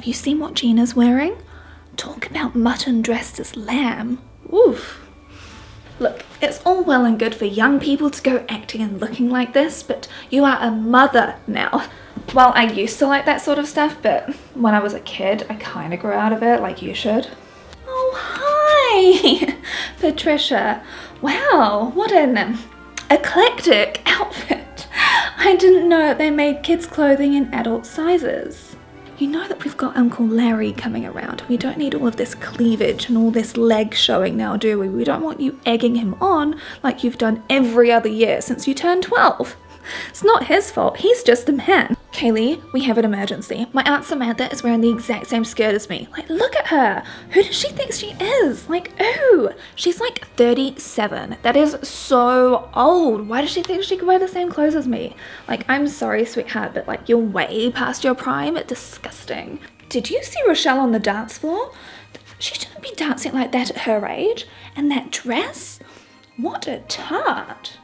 Have you seen what Gina's wearing? Talk about mutton dressed as lamb. Oof. Look, it's all well and good for young people to go acting and looking like this, but you are a mother now. Well, I used to like that sort of stuff, but when I was a kid, I kind of grew out of it, like you should. Oh, hi! Patricia. Wow, what an eclectic outfit. I didn't know they made kids' clothing in adult sizes. You know that we've got Uncle Larry coming around. We don't need all of this cleavage and all this leg showing now, do we? We don't want you egging him on like you've done every other year since you turned 12. It's not his fault, he's just a man. Kaylee, we have an emergency. My Aunt Samantha is wearing the exact same skirt as me. Like, look at her. Who does she think she is? Like, ooh, she's like 37. That is so old. Why does she think she could wear the same clothes as me? Like, I'm sorry, sweetheart, but like, you're way past your prime. Disgusting. Did you see Rochelle on the dance floor? She shouldn't be dancing like that at her age. And that dress? What a tart.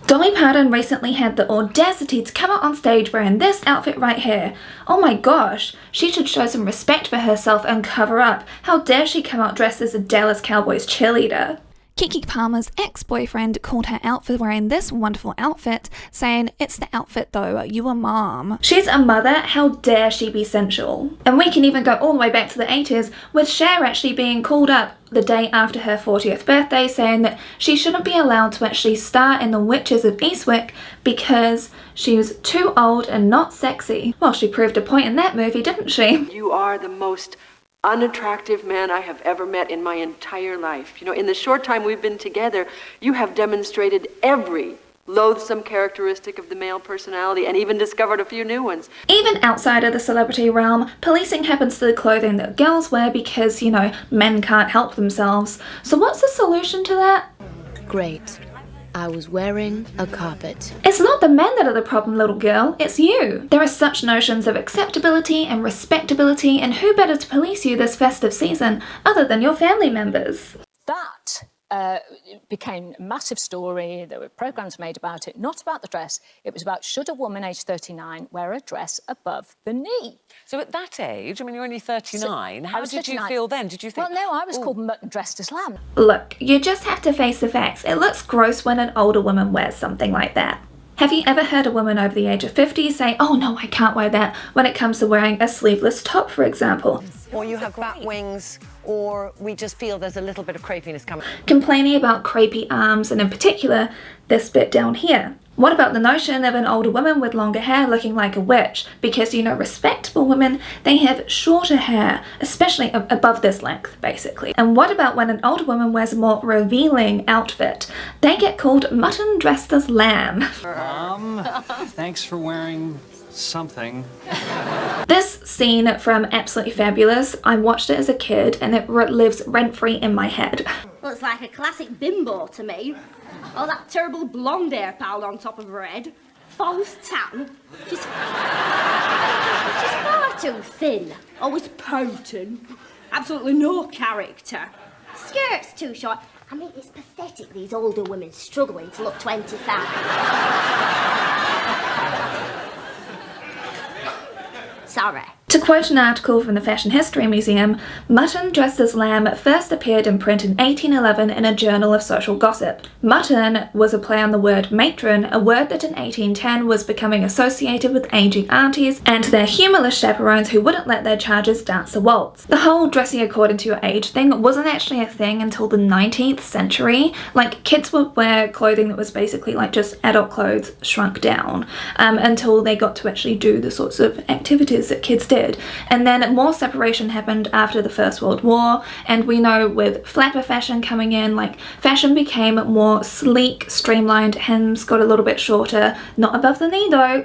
Dolly Parton recently had the audacity to come out on stage wearing this outfit right here. Oh my gosh, she should show some respect for herself and cover up. How dare she come out dressed as a Dallas Cowboys cheerleader? Keke Palmer's ex-boyfriend called her out for wearing this wonderful outfit, saying, "It's the outfit though, you a mom." She's a mother, how dare she be sensual? And we can even go all the way back to the 80s, with Cher actually being called up the day after her 40th birthday, saying that she shouldn't be allowed to actually star in The Witches of Eastwick because she was too old and not sexy. Well, she proved a point in that movie, didn't she? You are the most unattractive man I have ever met in my entire life. You know, in the short time we've been together, you have demonstrated every loathsome characteristic of the male personality and even discovered a few new ones. Even outside of the celebrity realm, policing happens to the clothing that girls wear because, you know, men can't help themselves. So what's the solution to that? Great. I was wearing a carpet. It's not the men that are the problem, little girl, it's you. There are such notions of acceptability and respectability, and who better to police you this festive season other than your family members? That became a massive story. There were programmes made about it, not about the dress. It was about, should a woman aged 39 wear a dress above the knee? So at that age, I mean, you're only 39, how did 39. you feel then? Did you think... Well, no, I was called mutton dressed as lamb. Look, you just have to face the facts. It looks gross when an older woman wears something like that. Have you ever heard a woman over the age of 50 say, "Oh no, I can't wear that," when it comes to wearing a sleeveless top, for example? Or you have bat wings, or we just feel there's a little bit of crepiness coming. Complaining about crepey arms, and in particular, this bit down here. What about the notion of an older woman with longer hair looking like a witch? Because, you know, respectable women, they have shorter hair, especially above this length, basically. And what about when an older woman wears a more revealing outfit? They get called mutton dressed as lamb. Thanks for wearing something. This scene from Absolutely Fabulous, I watched it as a kid and it lives rent-free in my head. Looks like a classic bimbo to me. All that terrible blonde hair piled on top of her head. False tan. She's far too thin. Always pouting. Absolutely no character. Skirt's too short. I mean, it's pathetic these older women struggling to look 25. Sorry. To quote an article from the Fashion History Museum, mutton dressed as lamb first appeared in print in 1811 in a journal of social gossip. Mutton was a play on the word matron, a word that in 1810 was becoming associated with aging aunties and their humorless chaperones who wouldn't let their charges dance a waltz. The whole dressing according to your age thing wasn't actually a thing until the 19th century. Like, kids would wear clothing that was basically like just adult clothes shrunk down until they got to actually do the sorts of activities that kids did. And then more separation happened after the First World War, and we know with flapper fashion coming in, like, fashion became more sleek, streamlined, hems got a little bit shorter, not above the knee though.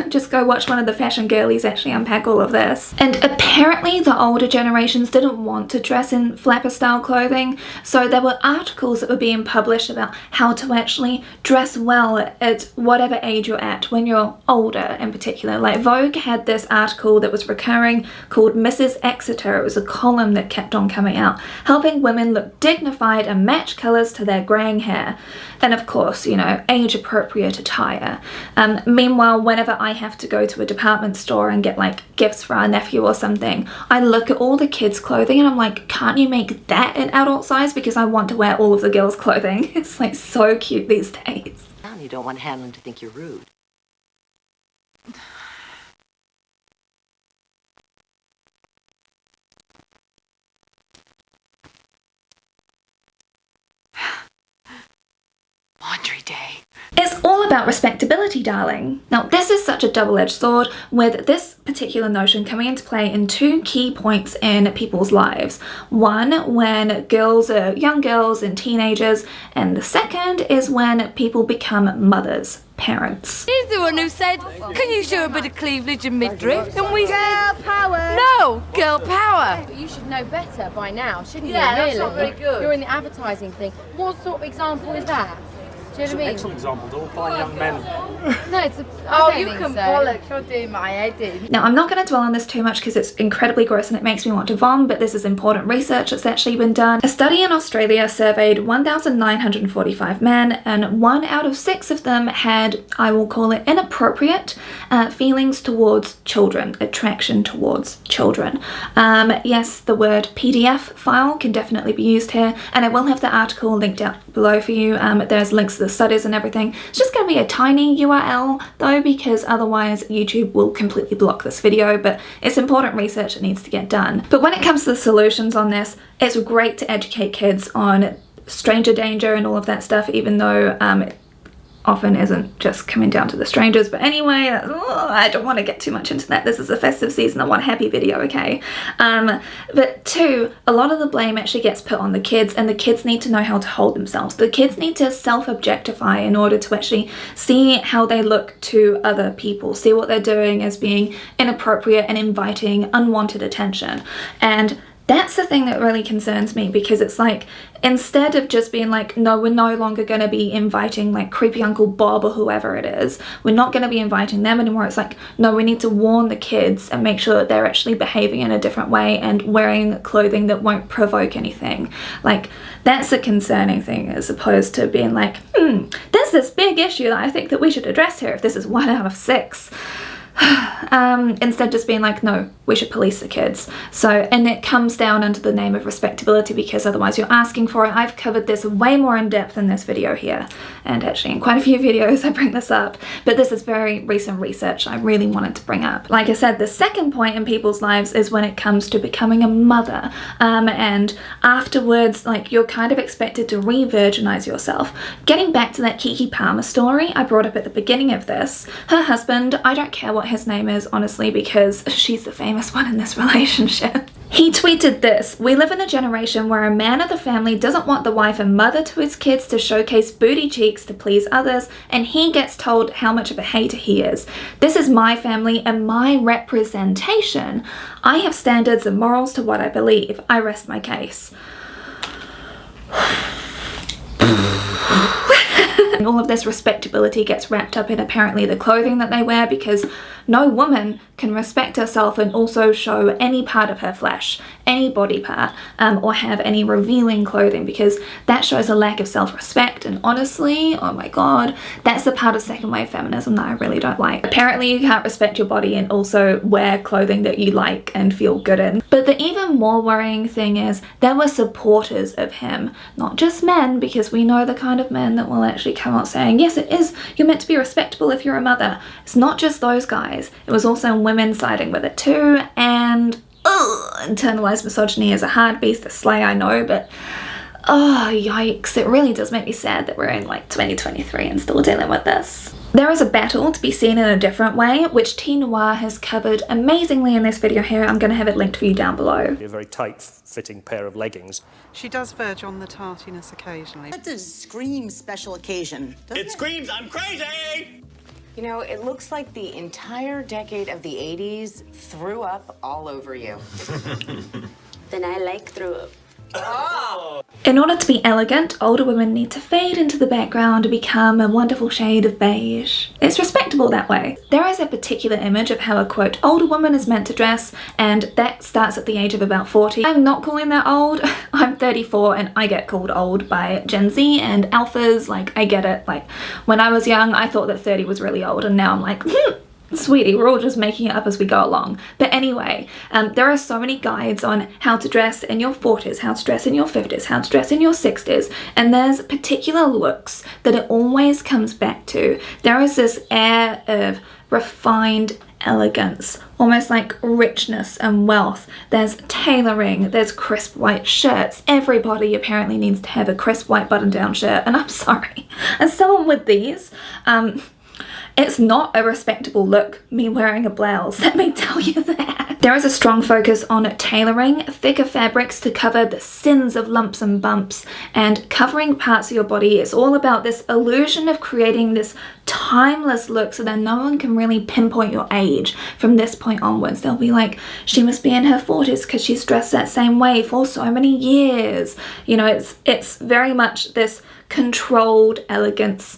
Just go watch one of the fashion girlies actually unpack all of this. And apparently the older generations didn't want to dress in flapper style clothing, so there were articles that were being published about how to actually dress well at whatever age you're at when you're older in particular. Like Vogue had this article that that was recurring called Mrs. Exeter. It was a column that kept on coming out, helping women look dignified and match colours to their greying hair. And of course, you know, age-appropriate attire. Meanwhile, whenever I have to go to a department store and get like gifts for our nephew or something, I look at all the kids' clothing and I'm like, can't you make that an adult size? Because I want to wear all of the girls' clothing. It's like so cute these days. You don't want Hanlon to think you're rude. Laundry day. It's all about respectability, darling. Now, this is such a double-edged sword, with this particular notion coming into play in two key points in people's lives. One, when girls are young girls and teenagers, and the second is when people become mothers, parents. He's the one who said, can you show a bit of cleavage and midriff? And we Girl power. no, girl power. But you should know better by now, shouldn't Yeah, you, that's really? not very good. You're in the advertising thing. What sort of example is that? Do you know what I mean? Excellent example to all fine young men. No, it's a... Oh, I don't you think can so. bollocks. You're doing my head in. Now, I'm not going to dwell on this too much because it's incredibly gross and it makes me want to vom, but this is important research that's actually been done. A study in Australia surveyed 1,945 men, and 1 out of 6 of them had, I will call it, inappropriate feelings towards children, attraction towards children. Yes, the word PDF file can definitely be used here, and I will have the article linked out below for you. There's links to the studies and everything. It's just going to be a tiny URL though, because otherwise YouTube will completely block this video, but it's important research that needs to get done. But when it comes to the solutions on this, it's great to educate kids on stranger danger and all of that stuff, even though it often isn't just coming down to the strangers. But anyway, I don't want to get too much into that. This is a festive season. I want a happy video, okay? But two, a lot of the blame actually gets put on the kids, and the kids need to know how to hold themselves. The kids need to self-objectify in order to actually see how they look to other people, see what they're doing as being inappropriate and inviting unwanted attention. And that's the thing that really concerns me, because it's like, instead of just being like, no, we're no longer going to be inviting like creepy Uncle Bob or whoever it is, we're not going to be inviting them anymore. It's like, no, we need to warn the kids and make sure that they're actually behaving in a different way and wearing clothing that won't provoke anything. Like, that's the concerning thing, as opposed to being like, there's this big issue that I think that we should address here if this is 1 out of 6. Instead just being like, no, we should police the kids. So, and it comes down under the name of respectability, because otherwise you're asking for it. I've covered this way more in depth in this video here, and actually in quite a few videos I bring this up, but this is very recent research I really wanted to bring up. Like I said, the second point in people's lives is when it comes to becoming a mother, and afterwards, like, you're kind of expected to re-virginize yourself. Getting back to that Kiki Palmer story I brought up at the beginning of this, her husband, I don't care what his name is, honestly, because she's the famous one in this relationship. He tweeted this: "We live in a generation where a man of the family doesn't want the wife and mother to his kids to showcase booty cheeks to please others, and he gets told how much of a hater he is. This is my family and my representation. I have standards and morals to what I believe. I rest my case." And all of this respectability gets wrapped up in apparently the clothing that they wear, because no woman can respect herself and also show any part of her flesh, any body part, or have any revealing clothing, because that shows a lack of self-respect. And honestly, oh my god, that's the part of second wave feminism that I really don't like. Apparently you can't respect your body and also wear clothing that you like and feel good in. But the even more worrying thing is there were supporters of him, not just men, because we know the kind of men that will actually come out saying, yes, it is, you're meant to be respectable if you're a mother. It's not just those guys, it was also women siding with it too. And internalized misogyny is a hard beast to slay, I know, but oh yikes, it really does make me sad that we're in like 2023 and still dealing with this. There is a battle to be seen in a different way, which T Noir has covered amazingly in this video here. I'm going to have it linked for you down below. A very tight-fitting pair of leggings. She does verge on the tartiness occasionally. That does scream special occasion, doesn't it? Screams I'm crazy! You know, it looks like the entire decade of the 80s threw up all over you. Then I like threw up. Oh! In order to be elegant, older women need to fade into the background to become a wonderful shade of beige. It's respectable that way. There is a particular image of how a quote older woman is meant to dress, and that starts at the age of about 40. I'm not calling that old. I'm 34 and I get called old by Gen Z and alphas. Like, I get it. Like, when I was young, I thought that 30 was really old, and now I'm like, sweetie, we're all just making it up as we go along. But anyway, there are so many guides on how to dress in your 40s, how to dress in your 50s, how to dress in your 60s, and there's particular looks that it always comes back to. There is this air of refined elegance, almost like richness and wealth. There's tailoring, there's crisp white shirts. Everybody apparently needs to have a crisp white button-down shirt, and I'm sorry, as someone with these, it's not a respectable look, me wearing a blouse, let me tell you that. There is a strong focus on tailoring, thicker fabrics to cover the sins of lumps and bumps, and covering parts of your body. It's all about this illusion of creating this timeless look so that no one can really pinpoint your age from this point onwards. They'll be like, she must be in her 40s because she's dressed that same way for so many years. You know, it's very much this controlled elegance,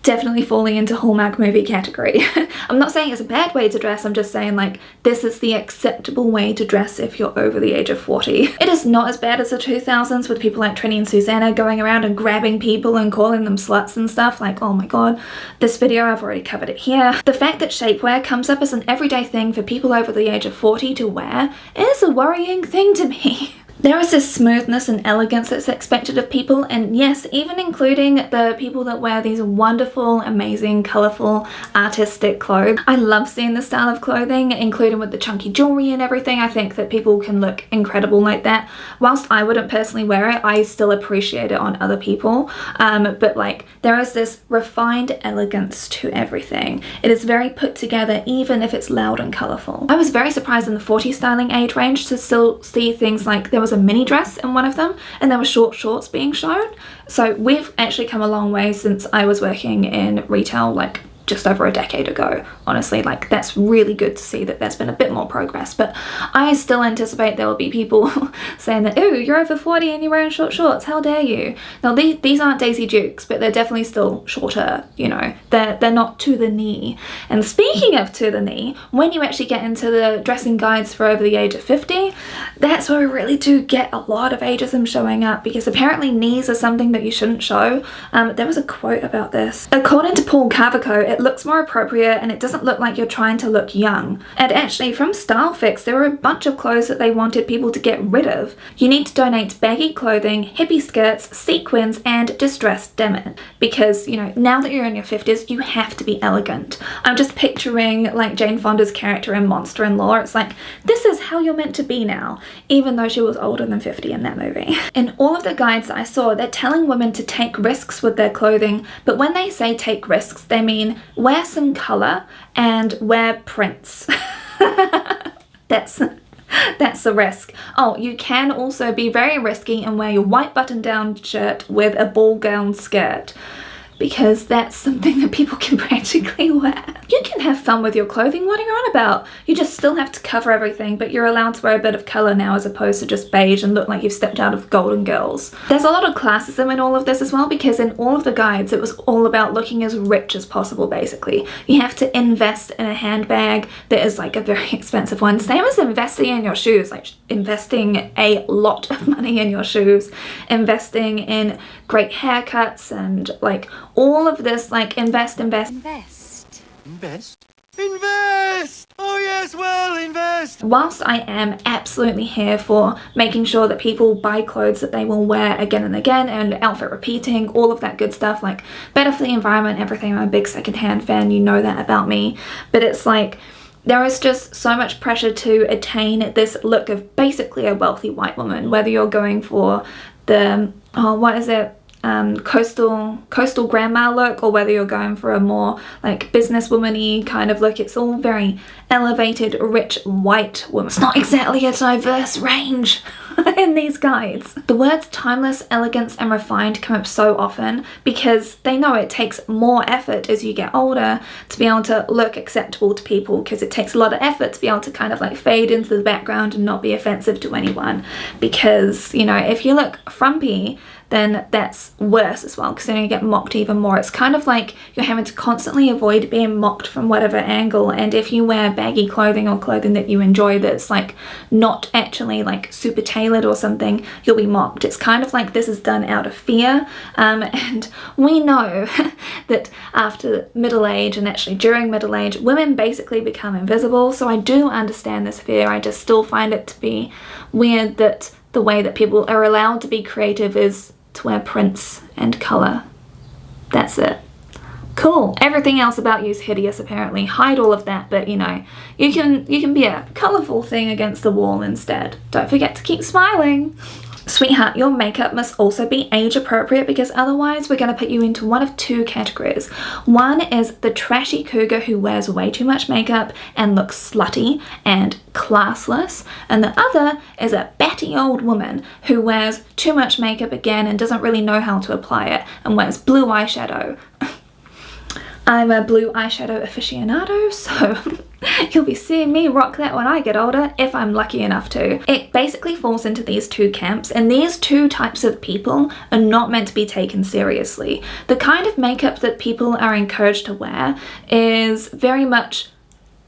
definitely falling into Hallmark movie category. I'm not saying it's a bad way to dress, I'm just saying like this is the acceptable way to dress if you're over the age of 40. It is not as bad as the 2000s with people like Trini and Susanna going around and grabbing people and calling them sluts and stuff. Like, oh my god, this video, I've already covered it here. The fact that shapewear comes up as an everyday thing for people over the age of 40 to wear is a worrying thing to me. There is this smoothness and elegance that's expected of people, and yes, even including the people that wear these wonderful, amazing, colourful, artistic clothes. I love seeing this style of clothing, including with the chunky jewellery and everything. I think that people can look incredible like that. Whilst I wouldn't personally wear it, I still appreciate it on other people. But like, there is this refined elegance to everything. It is very put together, even if it's loud and colourful. I was very surprised in the 40 styling age range to still see things like there was a mini dress in one of them and there were short shorts being shown. So we've actually come a long way since I was working in retail like just over a decade ago. Honestly, like that's really good to see that there's been a bit more progress, but I still anticipate there will be people saying that, ooh, you're over 40 and you're wearing short shorts, how dare you. Now these aren't Daisy Dukes, but they're definitely still shorter, you know, they're not to the knee. And speaking of to the knee, when you actually get into the dressing guides for over the age of 50, that's where we really do get a lot of ageism showing up, because apparently knees are something that you shouldn't show. There was a quote about this. According to Paul Carvico, it looks more appropriate and it doesn't look like you're trying to look young. And actually, from Style Fix, there were a bunch of clothes that they wanted people to get rid of. You need to donate baggy clothing, hippie skirts, sequins, and distressed denim. Because, you know, now that you're in your 50s, you have to be elegant. I'm just picturing like Jane Fonda's character in Monster-in-Law. It's like, this is how you're meant to be now, even though she was older than 50 in that movie. In all of the guides I saw, they're telling women to take risks with their clothing, but when they say take risks, they mean wear some colour and wear prints. That's the risk. Oh, you can also be very risky and wear your white button-down shirt with a ball gown skirt, because that's something that people can practically wear. You can have fun with your clothing, what are you on about? You just still have to cover everything, but you're allowed to wear a bit of colour now as opposed to just beige and look like you've stepped out of Golden Girls. There's a lot of classism in all of this as well, because in all of the guides it was all about looking as rich as possible, basically. You have to invest in a handbag that is like a very expensive one. Same as investing in your shoes, like investing a lot of money in your shoes, investing in great haircuts and like all of this, like invest. Oh yes, well, invest. Whilst I am absolutely here for making sure that people buy clothes that they will wear again and again and outfit repeating, all of that good stuff, like better for the environment, everything, I'm a big secondhand fan, you know that about me, but it's like there is just so much pressure to attain this look of basically a wealthy white woman, whether you're going for the, oh, what is it? coastal grandma look, or whether you're going for a more like businesswoman-y kind of look. It's all very elevated, rich, white woman. It's not exactly a diverse range in these guides. The words timeless, elegance, and refined come up so often because they know it takes more effort as you get older to be able to look acceptable to people, because it takes a lot of effort to be able to kind of like fade into the background and not be offensive to anyone. Because, you know, if you look frumpy, then that's worse as well, because then you get mocked even more. It's kind of like you're having to constantly avoid being mocked from whatever angle, and if you wear baggy clothing or clothing that you enjoy that's like not actually like super tailored or something, you'll be mocked. It's kind of like this is done out of fear, and we know that after middle age, and actually during middle age, women basically become invisible. So I do understand this fear. I just still find it to be weird that the way that people are allowed to be creative is to wear prints and colour. That's it. Cool. Everything else about you is hideous apparently. Hide all of that, but you know, you can be a colourful thing against the wall instead. Don't forget to keep smiling. Sweetheart, your makeup must also be age appropriate, because otherwise we're going to put you into one of two categories. One is the trashy cougar who wears way too much makeup and looks slutty and classless, and the other is a batty old woman who wears too much makeup again and doesn't really know how to apply it and wears blue eyeshadow. I'm a blue eyeshadow aficionado, so you'll be seeing me rock that when I get older, if I'm lucky enough to. It basically falls into these two camps, and these two types of people are not meant to be taken seriously. The kind of makeup that people are encouraged to wear is very much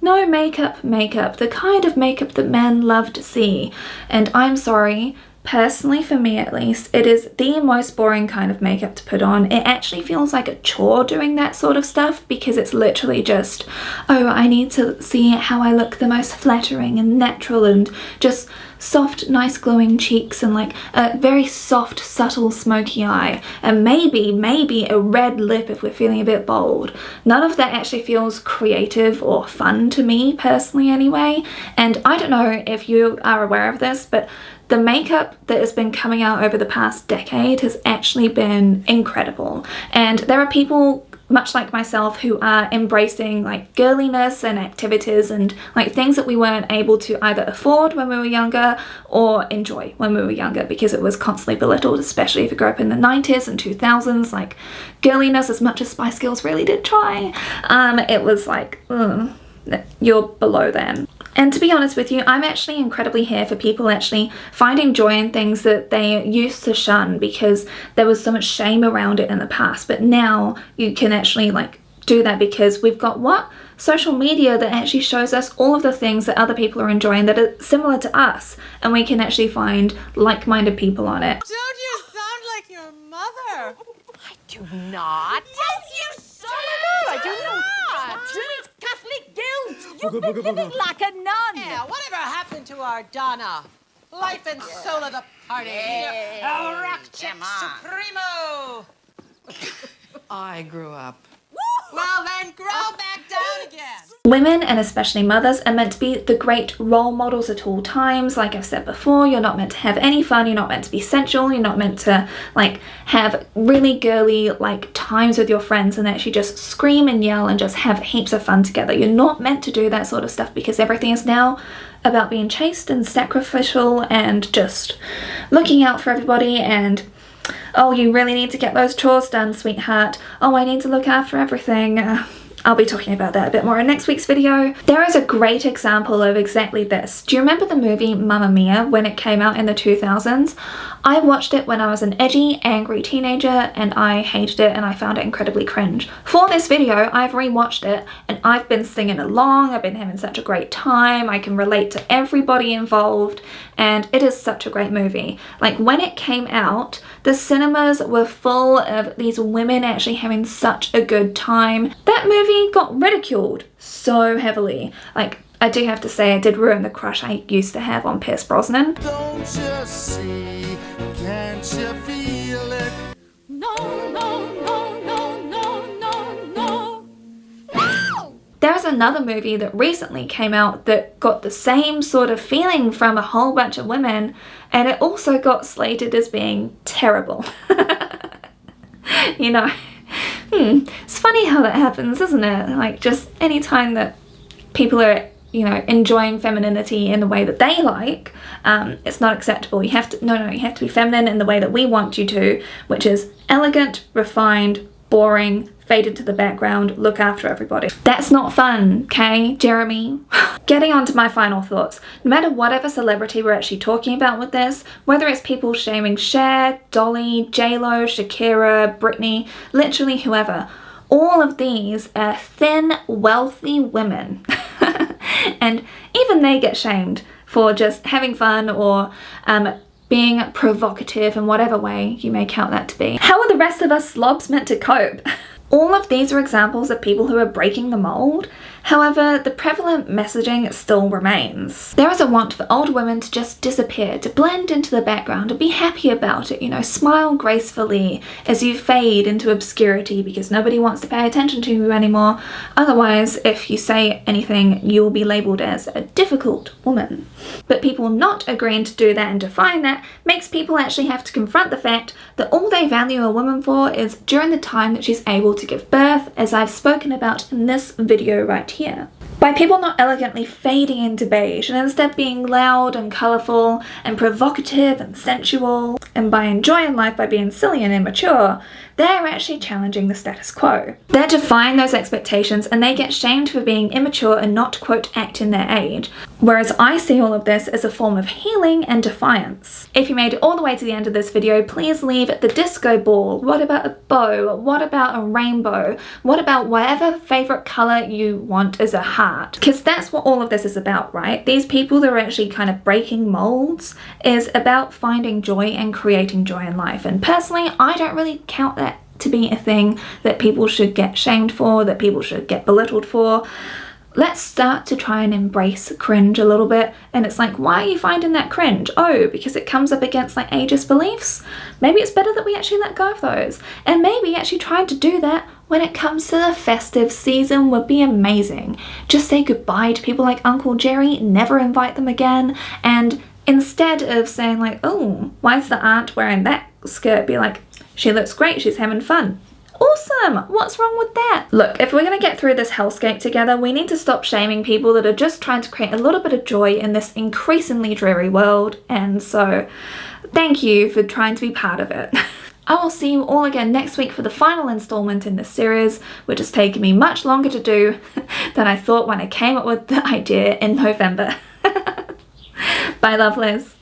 no makeup, the kind of makeup that men love to see. And I'm sorry, personally, for me at least, it is the most boring kind of makeup to put on. It actually feels like a chore doing that sort of stuff, because it's literally just, oh, I need to see how I look the most flattering and natural, and just soft, nice glowing cheeks, and like a very soft, subtle smoky eye, and maybe a red lip if we're feeling a bit bold. None of that actually feels creative or fun to me personally anyway. And I don't know if you are aware of this, but the makeup that has been coming out over the past decade has actually been incredible. And there are people much like myself who are embracing like girliness and activities and like things that we weren't able to either afford when we were younger or enjoy when we were younger, because it was constantly belittled, especially if you grew up in the 90s and 2000s. Like girliness, as much as Spice Girls really did try, it was like, you're below then. And to be honest with you, I'm actually incredibly here for people actually finding joy in things that they used to shun because there was so much shame around it in the past. But now you can actually like do that because we've got social media that actually shows us all of the things that other people are enjoying that are similar to us, and we can actually find like-minded people on it. Don't you sound like your mother? I do not. Yes, you so do. I do not. It's Catholic guilt. You've been living like a nun. Yeah, whatever happened to our Donna? Life and soul of the party. Our rock chick supremo. I grew up. Well, then grow back down again. Women, and especially mothers, are meant to be the great role models at all times. Like I've said before, you're not meant to have any fun, you're not meant to be sensual, you're not meant to like have really girly like times with your friends and actually just scream and yell and just have heaps of fun together. You're not meant to do that sort of stuff because everything is now about being chaste and sacrificial and just looking out for everybody, and oh, you really need to get those chores done, sweetheart. Oh, I need to look after everything. I'll be talking about that a bit more in next week's video. There is a great example of exactly this. Do you remember the movie Mamma Mia when it came out in the 2000s? I watched it when I was an edgy, angry teenager and I hated it and I found it incredibly cringe. For this video, I've rewatched it and I've been singing along, I've been having such a great time, I can relate to everybody involved, and it is such a great movie. Like when it came out, the cinemas were full of these women actually having such a good time. That movie got ridiculed so heavily. Like, I do have to say it did ruin the crush I used to have on Pierce Brosnan. Don't you see, can't you feel it? No, no, no, no, no, no, no. No! There's another movie that recently came out that got the same sort of feeling from a whole bunch of women, and it also got slated as being terrible. You know, it's funny how that happens, isn't it? Like, just any time that people are, you know, enjoying femininity in the way that they like, it's not acceptable. You have to, you have to be feminine in the way that we want you to, which is elegant, refined, boring, faded to the background, look after everybody. That's not fun, okay, Jeremy? Getting on to my final thoughts. No matter whatever celebrity we're actually talking about with this, whether it's people shaming Cher, Dolly, J-Lo, Shakira, Britney, literally whoever, all of these are thin, wealthy women. And even they get shamed for just having fun or being provocative in whatever way you may count that to be. How are the rest of us slobs meant to cope? All of these are examples of people who are breaking the mold. However, the prevalent messaging still remains. There is a want for older women to just disappear, to blend into the background and be happy about it, you know, smile gracefully as you fade into obscurity because nobody wants to pay attention to you anymore. Otherwise, if you say anything, you will be labelled as a difficult woman. But people not agreeing to do that and defying that makes people actually have to confront the fact that all they value a woman for is during the time that she's able to give birth, as I've spoken about in this video right here. By people not elegantly fading into beige and instead being loud and colourful and provocative and sensual, and by enjoying life by being silly and immature, they're actually challenging the status quo. They're defying those expectations and they get shamed for being immature and not, quote, acting their age. Whereas I see all of this as a form of healing and defiance. If you made it all the way to the end of this video, please leave the disco ball. What about a bow? What about a rainbow? What about whatever favourite colour you want as a heart? Because that's what all of this is about, right? These people that are actually kind of breaking molds is about finding joy and creating joy in life. And personally, I don't really count that to be a thing that people should get shamed for, that people should get belittled for. Let's start to try and embrace cringe a little bit. And it's like, why are you finding that cringe? Oh, because it comes up against like ageist beliefs? Maybe it's better that we actually let go of those. And maybe actually trying to do that when it comes to the festive season would be amazing. Just say goodbye to people like Uncle Jerry, never invite them again. And instead of saying like, oh, why is the aunt wearing that skirt? Be like, she looks great, she's having fun. Awesome! What's wrong with that? Look, if we're going to get through this hellscape together, we need to stop shaming people that are just trying to create a little bit of joy in this increasingly dreary world. And so, thank you for trying to be part of it. I will see you all again next week for the final installment in this series, which has taken me much longer to do than I thought when I came up with the idea in November. Bye, lovelies.